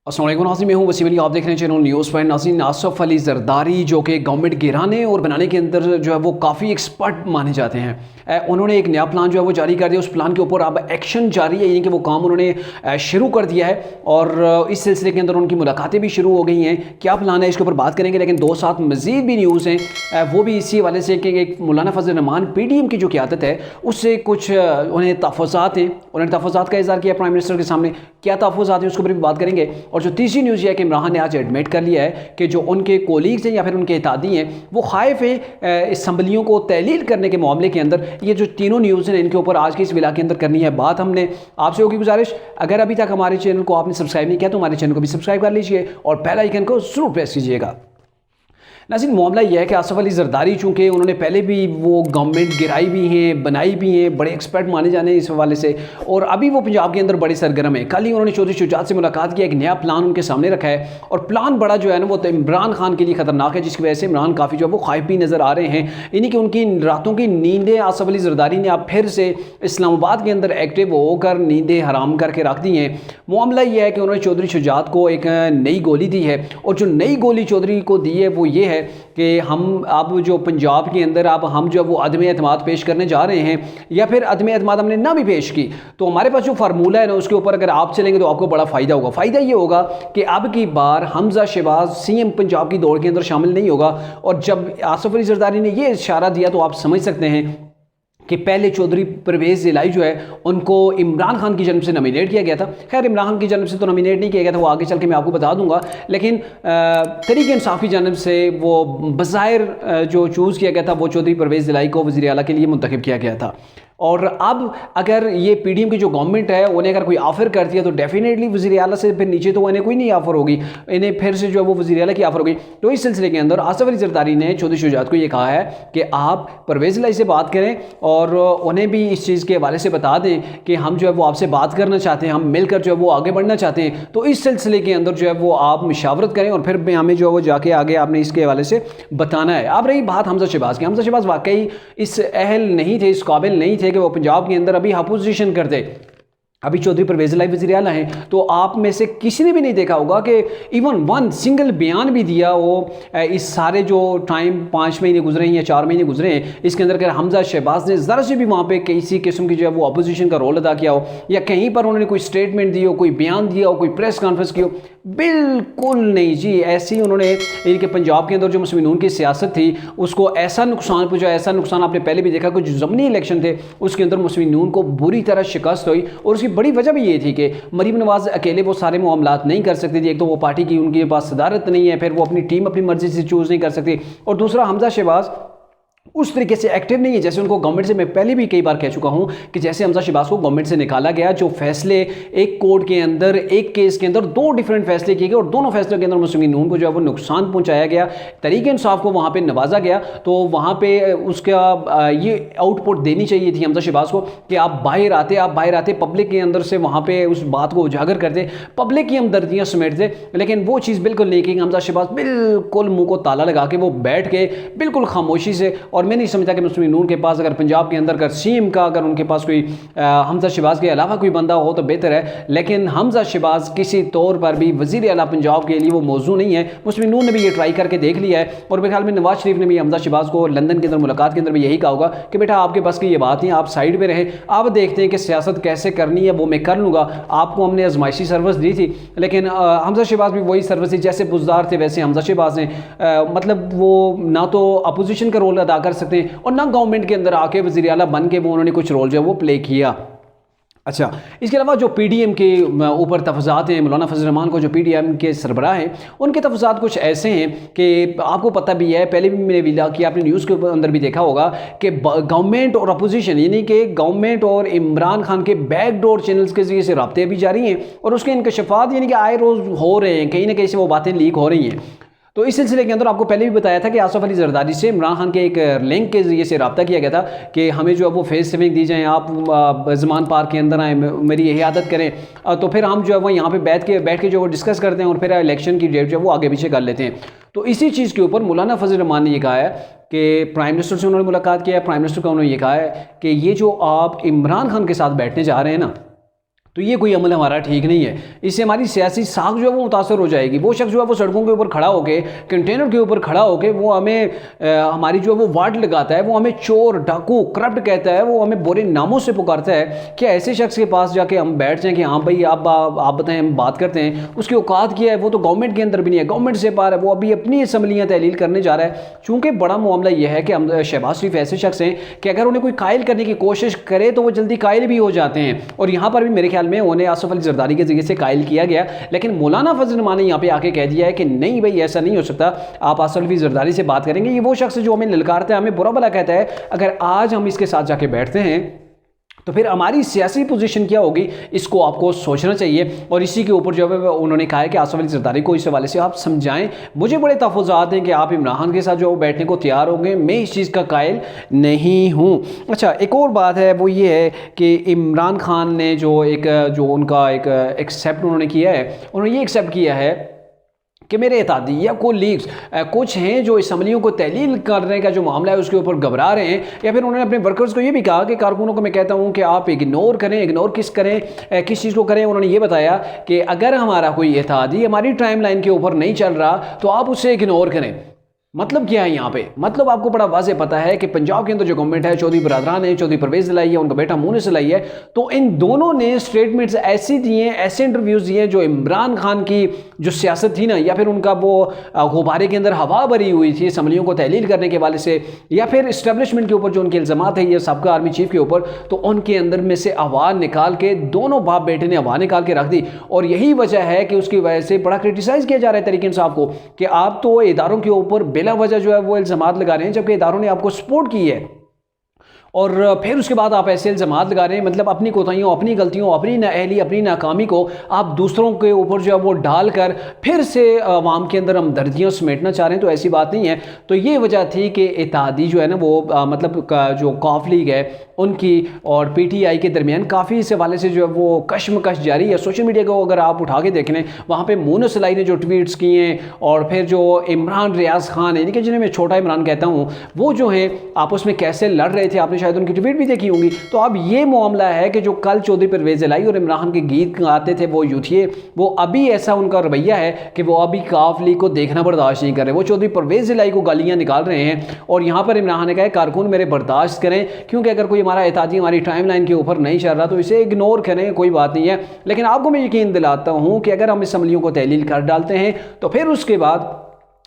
अस्सलाम वालेकुम नाज़रीन, मैं हूं वसीम अली। आप देख रहे हैं चैनल न्यूज़ पॉइंट। नाज़रीन, आसफ अली ज़रदारी जो कि गवर्नमेंट गिराने और बनाने के अंदर जो है वो काफ़ी एक्सपर्ट माने जाते हैं। उन्होंने एक नया प्लान जो है वो जारी कर दिया। उस प्लान के ऊपर अब एक्शन जारी है, यानी कि वो काम उन्होंने शुरू कर दिया है और इस सिलसिले के अंदर उनकी मुलाकातें भी शुरू हो गई हैं। क्या प्लान है इसके ऊपर बात करेंगे, लेकिन दो साथ मज़ीद भी न्यूज़ हैं वो भी इसी हवाले से कि एक मौलाना फजल रहमान PDM की जो क़यादत है उससे कुछ उन्हें तहफ़्फ़ुज़ात हैं। उन्होंने तहफ़्फ़ुज़ात का इज़हार किया प्राइम मिनिस्टर के सामने। क्या तहफ़्फ़ुज़ात है उसके ऊपर भी बात करेंगे। और जो तीसरी न्यूज़ ये है कि इमरान ने आज एडमिट कर लिया है कि जो उनके कोलीग्स हैं या फिर उनके इत्तेहादी हैं वो खाइफ हैं असम्बलियों को तहलील करने के मामले के अंदर। ये जो तीनों न्यूज़ हैं इनके ऊपर आज की इस विला के अंदर करनी है बात। हमने आपसे होगी गुजारिश, अगर अभी तक हमारे चैनल को आपने सब्सक्राइब नहीं किया तो हमारे चैनल को भी सब्सक्राइब कर लीजिए और बेल आइकन को ज़रूर प्रेस कीजिएगा। नाज़रीन, मामला यह है कि आसफ अली ज़रदारी चूँकि उन्होंने पहले भी वो गवर्नमेंट गिराई भी हैं, बनाई भी हैं, बड़े एक्सपर्ट माने जाने इस हवाले से, और अभी वो पंजाब के अंदर बड़े सरगर्म है। कल ही उन्होंने चौधरी शुजात से मुलाकात की, एक नया प्लान उनके सामने रखा है और प्लान बड़ा जो है ना वो तो इमरान खान के लिए ख़तरनाक है, जिसकी वजह से इमरान काफ़ी जो है वो खाइफ भी नज़र आ रहे हैं। यानी कि उनकी रातों की नींदें आसफ अली ज़रदारी ने अब फिर से इस्लामाबाद के अंदर एक्टिव होकर नींदें हराम करके रख दी हैं। मामला यह है कि उन्होंने चौधरी शुजात को एक नई गोली दी है और जो नई गोली चौधरी को दी है वो ये है कि हम अब जो पंजाब के अंदर अब हम जो वो अदम एतमाद पेश करने जा रहे हैं, या फिर अदम एतमाद हमने ना भी पेश की तो हमारे पास जो फार्मूला है ना उसके ऊपर अगर आप चलेंगे तो आपको बड़ा फ़ायदा होगा। फ़ायदा ये होगा कि अब की बार हमजा शहबाज CM पंजाब की दौड़ के अंदर शामिल नहीं होगा। और जब आसफ अली ज़रदारी ने ये इशारा दिया तो आप समझ सकते हैं कि पहले चौधरी परवेज़ जिलाई जो है उनको इमरान खान की जन्म से नॉमिनेट किया गया था। खैर, इमरान खान की जन्म से तो नॉमिनेट नहीं किया गया था, वो आगे चल के मैं आपको बता दूंगा, लेकिन तहरीक इंसाफ की जन्म से वो बज़ाहिर जो चूज़ किया गया था वो चौधरी परवेज़ जिलाई को वज़ीर आला के लिए मुंतखब किया गया था। और अब अगर ये PDM की जो गवर्नमेंट है उन्हें अगर कोई ऑफ़र करती है तो डेफिनेटली वज़ीर आला से फिर नीचे तो इन्हें कोई नहीं ऑफ़र होगी, इन्हें फिर से जो है वो वज़ीर आला की ऑफ़र होगी। तो इस सिलसिले के अंदर आसफ अली ज़रदारी ने चौधरी शुजात को ये कहा है कि आप परवेज़ जिलाई से बात करें और उन्हें भी इस चीज़ के हवाले से बता दें कि हम जो है वो आपसे बात करना चाहते हैं, हम मिलकर जो है वो आगे बढ़ना चाहते हैं। तो इस सिलसिले के अंदर जो है वो आप मशावरत करें और फिर हमें जो है वो जाके आगे आपने इसके हवाले से बताना है। अब रही बात हमजा शहबाज की, हमजा शहबाज वाकई इस अहल नहीं थे, इस काबिल नहीं थे कि वो पंजाब के अंदर अभी अपोजिशन करते। अभी चौधरी परवेज़ जिलाई वज़ीर आला हैं तो आप में से किसी ने भी नहीं देखा होगा कि इवन वन सिंगल बयान भी दिया हो इस सारे जो टाइम 5 महीने गुजरे हैं या 4 महीने गुजरे हैं इसके अंदर अगर हमजा शहबाज ने ज़रा से भी वहाँ पे किसी किस्म की जो है वो अपोजिशन का रोल अदा किया हो या कहीं पर उन्होंने कोई स्टेटमेंट दी हो, कोई बयान दिया हो, कोई प्रेस कॉन्फ्रेंस की हो, बिल्कुल नहीं जी। ऐसे ही उन्होंने कि पंजाब के अंदर जो मुस्लिम नून की सियासत थी उसको ऐसा नुकसान पहुँचा, ऐसा नुकसान आपने पहले भी देखा कि जो ज़मनी इलेक्शन थे उसके अंदर मुस्लिम नून को बुरी तरह शिकस्त हुई। और उसकी बड़ी वजह भी ये थी कि मरीम नवाज़ अकेले वो सारे मामलात नहीं कर सकती थी। एक तो वो पार्टी की उनके पास सदारत नहीं है, फिर वो अपनी टीम अपनी मर्जी से चूज़ नहीं कर सकती, और दूसरा हमजा शहबाज उस तरीके से एक्टिव नहीं है जैसे उनको गवर्नमेंट से, मैं पहले भी कई बार कह चुका हूं कि जैसे हमजा शहबाज को गवर्नमेंट से निकाला गया, जो फैसले एक कोर्ट के अंदर एक केस के अंदर 2 डिफरेंट फैसले किए गए और दोनों फैसलों के अंदर मुस्लिम नून को जो है वो नुकसान पहुंचाया गया, तहरीक इंसाफ को वहां पे नवाजा गया, तो वहां पे उसका ये आउटपुट देनी चाहिए थी हमजा शहबाज को कि आप बाहर आते पब्लिक के अंदर से वहां पर उस बात को उजागर करते, पब्लिक की हमदर्दियाँ समेटते, लेकिन वो चीज़ बिल्कुल नहीं की। हमजा शहबाज बिल्कुल मुँह को ताला लगा के वो बैठ के बिल्कुल खामोशी से, और मैं नहीं समझता कि मुस्लिम नून के पास अगर पंजाब के अंदर अगर CM का अगर उनके पास कोई हमजा शहबाज के अलावा कोई बंदा हो तो बेहतर है, लेकिन हमजा शहबाज किसी तौर पर भी वज़ीर आला पंजाब के लिए वो मौजू नहीं है। मुस्लिम नून ने भी ये ट्राई करके देख लिया है और मेरे ख्याल में नवाज शरीफ ने भी हमजा शहबाज को लंदन के अंदर मुलाकात के अंदर भी यही कहा होगा कि बेटा आपके पास की ये बात नहीं, आप साइड पर रहें, आप देखते हैं कि सियासत कैसे करनी है वो मैं कर लूँगा, आपको हमने आजमाइशी सर्विस दी थी। लेकिन हमजा शहबाज भी वही सर्विस थी, जैसे बुज़दार थे वैसे हमजा शहबाज ने मतलब वो ना तो अपोजिशन का रोल अदा कर सकते हैं और ना गवर्नमेंट के अंदर आके वज़ीर आला बन के वो उन्होंने कुछ रोल जो है वो प्ले किया। अच्छा, इसके अलावा जो PDM के ऊपर तफज़ात हैं, मौलाना फजल रहमान को जो PDM के सरबराह हैं उनके तफज़ात कुछ ऐसे हैं कि आपको पता भी है, पहले भी मैंने विला किया, आपने न्यूज़ के अंदर भी देखा होगा कि गवर्नमेंट और अपोजिशन यानी कि गवर्नमेंट और इमरान खान के बैकडोर चैनल्स के ज़रिए से रब्ते भी जारी हैं और उसके इंकशाफात यानी कि आए रोज़ हो रहे हैं, कहीं ना कहीं से वो बातें लीक हो रही हैं। तो इस सिलसिले के अंदर आपको पहले भी बताया था कि आसफ अली ज़रदारी से इमरान खान के एक लिंक के जरिए से रब्ता किया गया था कि हमें जो है वो फेस सेविंग दी जाए, आप ज़मान पार्क के अंदर आए, मेरी यही आदत करें तो फिर हम जो है वो यहाँ पे बैठ के जो वो डिस्कस करते हैं और फिर इलेक्शन की डेट जो है वो आगे पीछे कर लेते हैं। तो इसी चीज़ के ऊपर मौलाना फजल रहमान ने यह कहा है कि प्राइम मिनिस्टर से उन्होंने मुलाकात किया है, प्राइम मिनिस्टर का उन्होंने ये कहा है कि ये जो आप इमरान खान के साथ बैठने जा रहे हैं ना, तो ये कोई अमल हमारा ठीक नहीं है। इससे हमारी सियासी साख जो है वो मुतासर हो जाएगी। वो शख्स जो है वो सड़कों के ऊपर खड़ा होकर, कंटेनर के ऊपर खड़ा होकर वो हमें हमारी जो है वो वार्ड लगाता है, वो हमें चोर, डाकू, करप्ट कहता है, वो हमें बुरे नामों से पुकारता है। क्या ऐसे शख्स के पास जाके हम बैठ जाएं कि हाँ भाई आप बताएं, हम बात करते हैं? उसकी औकात क्या है? वो तो गवर्नमेंट के अंदर भी नहीं है, गवर्नमेंट से पार है। वो अभी अपनी असम्बलियाँ तहलील करने जा रहा है। चूँकि बड़ा मामला यह है कि हम शहबाज शरीफ ऐसे शख्स हैं कि अगर उन्हें कोई कायल करने की कोशिश करे तो वो जल्दी कायल भी हो जाते हैं। और यहाँ पर भी मेरे ख्याल में उन्हें आसिफ अली जरदारी के जरिए से कायल किया गया, लेकिन मौलाना फजल रहमान ने यहाँ पे आके कह दिया है कि नहीं भाई ऐसा नहीं हो सकता, आप आसिफ अली जरदारी से बात करेंगे। ये वो शख्स जो हमें ललकारता है, हमें बुरा भला कहता है। अगर आज हम इसके साथ जाके बैठते हैं तो फिर हमारी सियासी पोजीशन क्या होगी, इसको आपको सोचना चाहिए। और इसी के ऊपर जो है उन्होंने कहा है कि आसिफ अली जरदारी को इस हवाले से आप समझाएं। मुझे बड़े तहफ़्फ़ुज़ात हैं कि आप इमरान खान के साथ जो बैठने को तैयार होंगे, मैं इस चीज़ का कायल नहीं हूँ। अच्छा, एक और बात है, वो ये है कि इमरान खान ने जो उनका एक एक्सेप्ट उन्होंने किया है, उन्होंने ये एक्सेप्ट किया है कि मेरे इत्तेहादी या कोलीग्स कुछ हैं जो असम्बलियों को तहलील करने का जो मामला है उसके ऊपर घबरा रहे हैं। या फिर उन्होंने अपने वर्कर्स को ये भी कहा कि कारकुनों को मैं कहता हूं कि आप इग्नोर करें। इग्नोर किस चीज़ को करें? उन्होंने ये बताया कि अगर हमारा कोई इत्तेहादी हमारी टाइम लाइन के ऊपर नहीं चल रहा तो आप उसे इग्नोर करें। मतलब क्या है यहाँ पे? मतलब आपको बड़ा वाज़े पता है कि पंजाब के अंदर जो गवर्नमेंट है, चौधरी बरादरान है, चौधरी परवेज़ लाई है, उनका बेटा मूनिस लाई है, तो इन दोनों ने स्टेटमेंट्स ऐसी दिए, ऐसे इंटरव्यूज़ दिए जो इमरान खान की जो सियासत थी ना, या फिर उनका वो गुब्बारे के अंदर हवा भरी हुई थी असम्बलियों को तहलील करने के वाले से, या फिर इस्टेब्लिशमेंट के ऊपर जो उनके इल्ज़ामात है ये सबका आर्मी चीफ के ऊपर, तो उनके अंदर में से आवाज़ निकाल के दोनों बाप बेटे ने आवाज़ निकाल के रख दी। और यही वजह है कि उसकी वजह से बड़ा क्रिटिसाइज़ किया जा रहा है तरीके इंसाफ को कि आप तो इदारों के ऊपर बिला वजह जो है वो इल्ज़ामात लगा रहे हैं, जबकि इदारों ने आपको सपोर्ट की है। और फिर उसके बाद आप ऐसे इल्ज़ामात लगा रहे हैं, मतलब अपनी कोताहियों, अपनी गलतियों, अपनी नाअहली, अपनी नाकामी को आप दूसरों के ऊपर जो है वो डालकर फिर से अवाम के अंदर हमदर्दियाँ समेटना चाह रहे हैं। तो ऐसी बात नहीं है। तो ये वजह थी कि इत्तेहादी जो है ना वो मतलब जो कौफ लीग है उनकी और PTI के दरमियान काफ़ी इस हवाले से जो है वो कशमकश जारी है। सोशल मीडिया को अगर आप उठा के देख लें, वहाँ पर मूनिस लाई ने जो ट्वीट्स किए हैं, और फिर जो इमरान रियाज खान है, यानी कि जिन्हें मैं छोटा इमरान कहता हूँ, वो जो है आपस में कैसे लड़ रहे थे, आपने शायद उनकी ट्वीट भी देखी होंगी। तो अब ये मामला है कि जो कल चौधरी परवेज़ लाई और इमरान खान के गीत गाते थे वो यूथिए, वो अभी ऐसा उनका रवैया है कि वो अभी काफ लीग को देखना बर्दाश्त नहीं कर रहे। वो चौधरी परवेज़ लाई को गालियाँ निकाल रहे हैं। और यहाँ पर इमरान खान ने कहा कारकुन मेरे बर्दाश्त करें, क्योंकि अगर कोई हमारा इत्तेहादी हमारी टाइम लाइन के ऊपर नहीं चल रहा तो इसे इग्नोर करें, कोई बात नहीं है। लेकिन आपको मैं यकीन दिलाता हूँ कि अगर हम असम्बलियों को तहलील कर डालते हैं तो फिर उसके बाद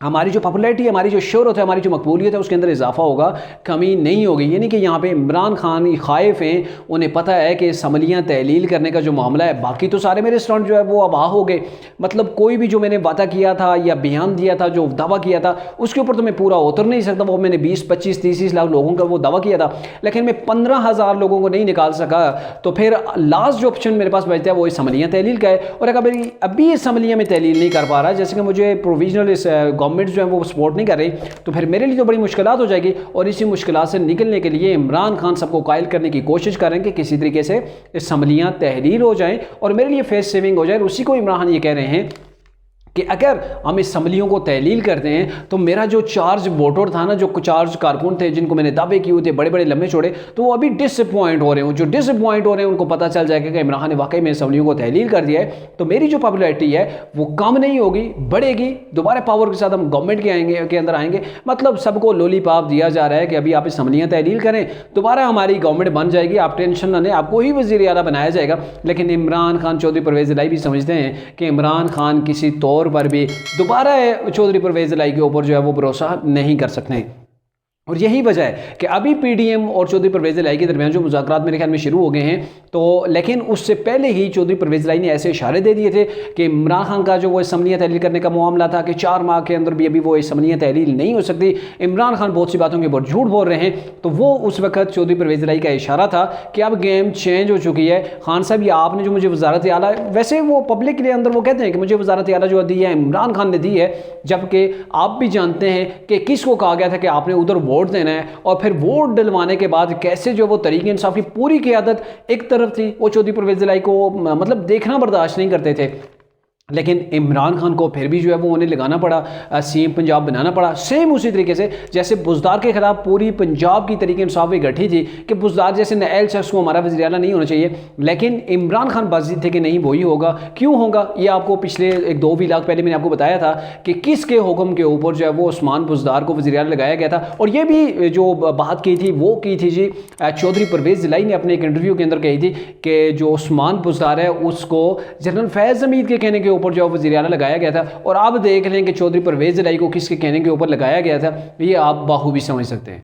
हमारी जो पॉपुलैरिटी है, हमारी जो शोहरत है, हमारी जो मकबूलियत है, उसके अंदर इजाफा होगा, कमी नहीं होगी। यानी कि यहाँ पे इमरान खान खाइफ हैं, उन्हें पता है कि असम्बलियाँ तहलील करने का जो मामला है, बाकी तो सारे मेरे स्टूडेंट जो है वो अबाह हो गए। मतलब कोई भी जो मैंने वादा किया था या बयान दिया था, जो दावा किया था, उसके ऊपर तो मैं पूरा उतर नहीं सकता। वो मैंने 20, 25, 30 लाख लोगों का वो दावा किया था, लेकिन मैं 15,000 लोगों को नहीं निकाल सका। तो फिर लास्ट जो ऑप्शन मेरे पास बचता है वो असम्बलियाँ तहलील का है। और अगर अभी असम्बलियाँ में तहलील नहीं कर पा रहा, जैसे कि मुझे प्रोविजनल गवर्नमेंट जो है वो सपोर्ट नहीं कर रही, तो फिर मेरे लिए तो बड़ी मुश्किलात हो जाएगी। और इसी मुश्किलात से निकलने के लिए इमरान खान सबको कायल करने की कोशिश करेंगे कि किसी तरीके से असम्बलियाँ तहरीर हो जाएं और मेरे लिए फेस सेविंग हो जाए। उसी को इमरान खान ये कह रहे हैं कि अगर हम असम्बलियों को तहलील करते हैं तो मेरा जो चार्ज वोटर था ना, जो चार्ज कारकुन थे जिनको मैंने दावे किए थे बड़े बड़े लंबे छोड़े, तो वो अभी डिसअपॉइंट हो रहे हैं। जो डिसअपॉइंट हो रहे हैं उनको पता चल जाएगा कि इमरान खान ने वाकई में असम्बलियों को तहलील कर दिया है। तो मेरी जो पॉपुलैरिटी है वो कम नहीं होगी, बढ़ेगी। दोबारा पावर के साथ हम गवर्नमेंट के अंदर आएंगे। मतलब सबको लॉलीपॉप दिया जा रहा है कि अभी आप असम्बलियाँ तहलील करें, दोबारा हमारी गवर्नमेंट बन जाएगी, आप टेंशन ना लें, आपको ही वज़ीर आला बनाया जाएगा। लेकिन इमरान खान, चौधरी परवेज़ लाई भी समझते हैं कि इमरान खान किसी तौर पर भी दोबारा चौधरी परवेज़ लाई के ऊपर जो है वो भरोसा नहीं कर सकते हैं। और यही वजह है कि अभी PDM और चौधरी परवेज़ लाई के दरमियान जो मुज़ाकरात मेरे ख्याल में शुरू हो गए हैं, तो लेकिन उससे पहले ही चौधरी परवेज़ लाई ने ऐसे इशारे दे दिए थे कि इमरान खान का जो वो असम्बलियाँ तहलील करने का मामला था कि 4 माह के अंदर भी अभी वो असम्बलियाँ तहलील नहीं हो सकती, इमरान खान बहुत सी बातों के ऊपर झूठ बोल रहे हैं। तो वो उस वक्त चौधरी परवेज़ लाई का इशारा था कि अब गेम चेंज हो चुकी है। खान साहब, ये आपने जो मुझे वज़ारत आला, वैसे वो पब्लिक के अंदर वो कहते हैं कि मुझे वज़ारत आला जो दी है इमरान खान ने दी है, जबकि आप भी जानते हैं कि किसको कहा गया था कि आपने उधर वोट देना है। और फिर वोट डलवाने के बाद कैसे जो वो तरीके इंसाफ की पूरी क़यादत एक तरफ थी, वो चौधरी परवेज़ लाई को मतलब देखना बर्दाश्त नहीं करते थे। लेकिन इमरान खान को फिर भी जो है वो उन्हें लगाना पड़ा, सीएम पंजाब बनाना पड़ा। सेम उसी तरीके से जैसे बुज़दार के खिलाफ पूरी पंजाब की तरीके इंसाफ इकट्ठी थी कि बुज़दार जैसे नाअहल शख्स को हमारा वज़ीर आला नहीं होना चाहिए, लेकिन इमरान खान बाज़ी थे कि नहीं वही होगा। क्यों होगा ये आपको पिछले 1-2 लाख पहले मैंने आपको बताया था कि किसके हुक्म के ऊपर जो है वो उस्मान बुज़दार को वज़ीर आला लगाया गया था। और ये भी जो बात की थी वो की थी जी चौधरी परवेज़ ज़िलाई ने अपने एक इंटरव्यू के अंदर कही थी कि जो उस्मान बुज़दार है उसको जनरल फैज़ हमीद के कहने के ऊपर जो वज़ीर आला लगाया गया था। और आप देख लें कि चौधरी परवेज़ ज़िलाई को किसके कहने के ऊपर लगाया गया था, ये आप बाखूबी समझ सकते हैं।